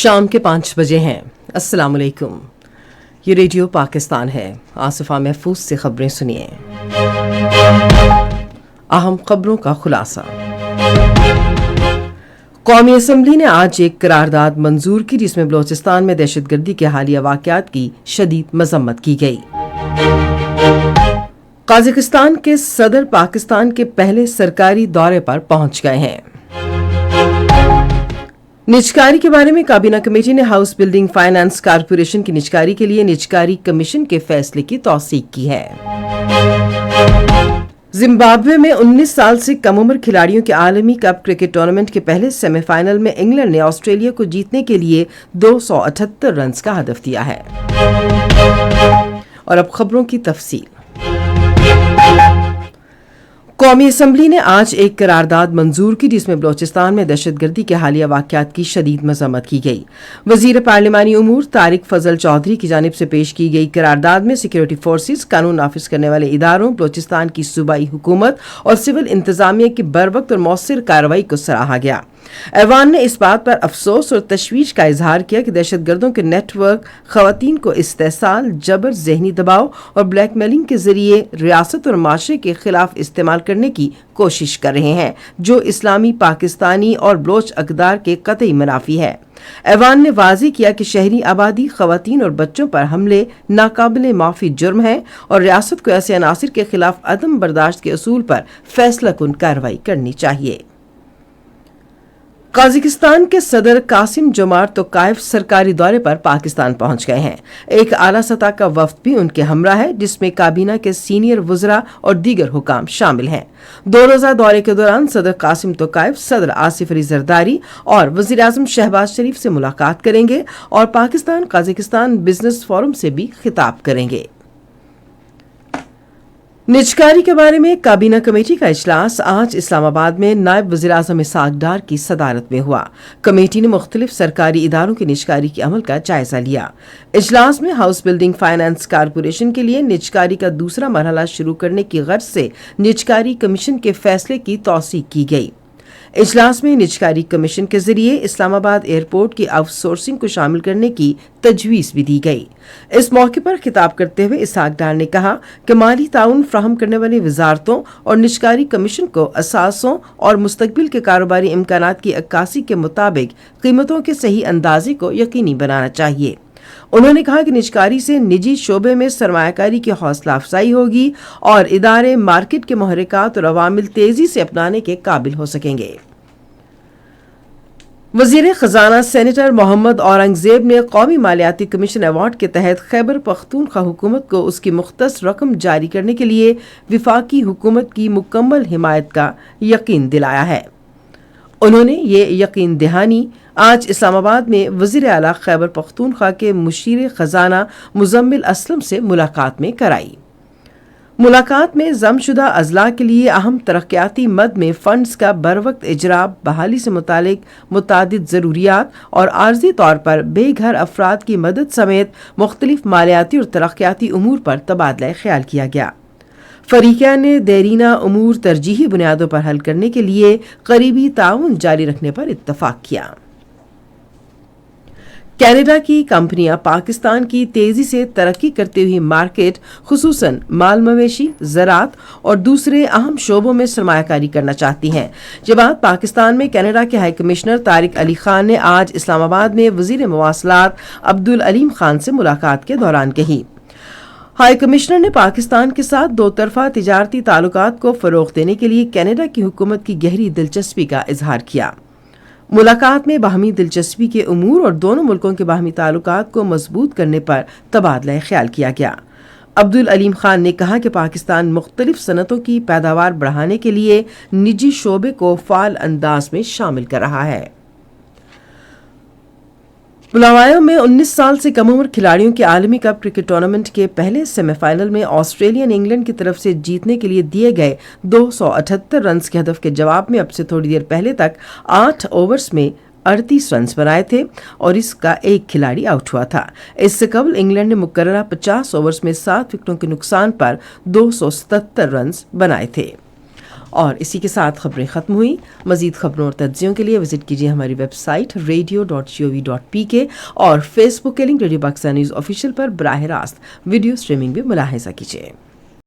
शाम के 5 बजे हैं। अस्सलाम वालेकुम। ये रेडियो पाकिस्तान है। आसिफा महफूज से खबरें सुनिए। अहम खबरों का खुलासा। कौमी असम्बली ने आज एक करारदाद मंजूर की जिसमें बलोचिस्तान में दहशतगर्दी के हालिया वाक़यात की शदीद मजम्मत की गई। कजाकिस्तान के सदर पाकिस्तान के पहले सरकारी दौरे पर पहुंच गए हैं। निजकारी के बारे में काबीना कमेटी ने हाउस बिल्डिंग फाइनेंस कारपोरेशन की निजकारी के लिए निजकारी कमीशन के फैसले की तौसीक की है। जिम्बाब्वे में 19 साल से कम उम्र खिलाड़ियों के आलमी कप क्रिकेट टूर्नामेंट के पहले सेमीफाइनल में इंग्लैंड ने ऑस्ट्रेलिया को जीतने के लिए 278 रन का हदफ दिया है। और अब खबरों की तफसील। कौमी असम्बली ने आज एक करारदाद मंजूर की जिसमें बलोचिस्तान में दहशतगर्दी के हालिया वाक़यात की शदीद मजम्मत की गई। वजीर पार्लिमानी उमूर तारिक फजल चौधरी की जानिब से पेश की गई करारदाद में सिक्योरिटी फोर्सेस, कानून नाफिज करने वाले इदारों, बलोचिस्तान की सूबाई हुकूमत और सिविल इंतजामिया की बरवक्त और मौसर कार्रवाई को सराहा गया। ऐवान ने इस बात पर अफसोस और तशवीश का इजहार किया कि दहशतगर्दों के नेटवर्क खवातीन को इस्तेसाल, जबर, जहनी दबाव और ब्लैकमेलिंग के जरिए रियासत और माशरे के खिलाफ इस्तेमाल करने की कोशिश कर रहे हैं, जो इस्लामी, पाकिस्तानी और बलोच अकदार के कतई मुनाफी है। ऐवान ने वाज़ेह किया कि शहरी आबादी, खवातीन और बच्चों पर हमले नाकाबिले माफी जुर्म है और रियासत को ऐसे अनासिर के खिलाफ अदम बर्दाश्त के असूल पर फैसलाकुन कार्रवाई करनी चाहिए। कजाकिस्तान के सदर कासिम जोमार्त तोकायव सरकारी दौरे पर पाकिस्तान पहुंच गए हैं। एक आला सतह का वफ्द भी उनके हमरा है जिसमें काबीना के सीनियर वुज़रा और दीगर हुकाम शामिल हैं। 2 रोज़ा दौरे के दौरान सदर कासिम तोकायव सदर आसिफ अली जरदारी और वज़ीर आज़म शहबाज शरीफ से मुलाकात करेंगे और पाकिस्तान कजाकिस्तान बिजनेस फोरम से भी खिताब करेंगे। निजकारी के बारे में काबीना कमेटी का इजलास आज इस्लामाबाद में नायब वज़ीर आज़म इसहाक डार की सदारत में हुआ। कमेटी ने मुख्तलिफ सरकारी इदारों की निजकारी के अमल का जायजा लिया। इजलास में हाउस बिल्डिंग फाइनेंस कारपोरेशन के लिए निजकारी का दूसरा मरहला शुरू करने की गर्ज से निजकारी कमीशन के फैसले की तौसीक की गई। इजलास में निजकारी कमीशन के जरिए इस्लामाबाद एयरपोर्ट की आउटसोर्सिंग को शामिल करने की तजवीज़ भी दी गई। इस मौके पर खिताब करते हुए इसहाक डार ने कहा कि माली ताउन फ्राहम करने वाली वजारतों और निजकारी कमीशन को असासों और मुस्तकबिल के कारोबारी इम्कानात की अक्कासी के मुताबिक कीमतों के सही अंदाजे को यकीनी बनाना चाहिए। उन्होंने कहा कि निजकारी से निजी शोबे में सरमायाकारी की हौसला अफजाई होगी और इदारे मार्केट के महरकात और अवामिल तेजी से अपनाने के काबिल हो सकेंगे। वजीर खजाना सेनेटर मोहम्मद औरंगजेब ने कौमी मालियाती कमीशन अवार्ड के तहत खैबर पख्तूनख्वा हुकूमत को उसकी मुख्तस रकम जारी करने के लिए विफाकी हुकूमत की मुकम्मल हिमायत का यकीन दिलाया है। उन्होंने ये यकीन दहानी आज इस्लामाबाद में वज़ीर आला खैबर पख्तूनख्वा के मुशीर खजाना मुजम्मिल असलम से मुलाकात में कराई। मुलाकात में जमशुदा अजला के लिए अहम तरक्याती मद में फंड्स का बरवक्त इजरा, बहाली से मुतालिक मुतादिद ज़रूरियात और आर्जी तौर पर बेघर अफराद की मदद समेत मुख्तलिफ मालियाती और तरक्याती उमूर पर तबादला ख्याल किया गया। फरीक़ैन ने देरीना उमूर तरजीही बुनियादों पर हल करने के लिए करीबी ताउन जारी रखने पर इत्तफाक किया। कनाडा की कंपनियां पाकिस्तान की तेजी से तरक्की करती हुई मार्केट, खुसूसन माल मवेशी, ज़राअत और दूसरे अहम शोबों में सरमायाकारी करना चाहती हैं। ये बात पाकिस्तान में कनाडा के हाई कमिश्नर तारिक अली खान ने आज इस्लामाबाद में वज़ीर मवासलात अब्दुल अलीम खान से मुलाकात के दौरान कही। हाई कमिश्नर ने पाकिस्तान के साथ 2 तरफा तिजारती ताल्लुकात को फ़रोग़ देने के लिए कनाडा की हुकूमत की गहरी दिलचस्पी का इजहार किया। मुलाकात में बाहमी दिलचस्पी के उमूर और दोनों मुल्कों के बाहमी ताल्लुकात को मजबूत करने पर तबादला ख्याल किया गया। अब्दुल अलीम खान ने कहा कि पाकिस्तान मुख्तलिफ सनतों की पैदावार बढ़ाने के लिए निजी शोबे को फ़ाल अंदाज में शामिल कर रहा है। बुलावायों में 19 साल से कम उम्र खिलाड़ियों के आलमी कप क्रिकेट टूर्नामेंट के पहले सेमीफाइनल में ऑस्ट्रेलिया ने इंग्लैंड की तरफ से जीतने के लिए दिए गए 278 रन के हदफ के जवाब में अब से थोड़ी देर पहले तक 8 ओवर्स में 38 रन बनाए थे और इसका एक खिलाड़ी आउट हुआ था। इससे कबल इंग्लैंड ने मुकर्ररा 50 ओवर्स में 7 विकेटों के नुकसान पर 277 रन बनाए थे। اور اسی کے ساتھ خبریں ختم ہوئی. مزید خبروں اور تجزیوں کے لیے وزٹ کیجیے ہماری ویب سائٹ radio.gov.pk اور فیس بک کے link radio Pakistan news official پر براہ راست ویڈیو اسٹریمنگ بھی ملاحظہ کیجیے.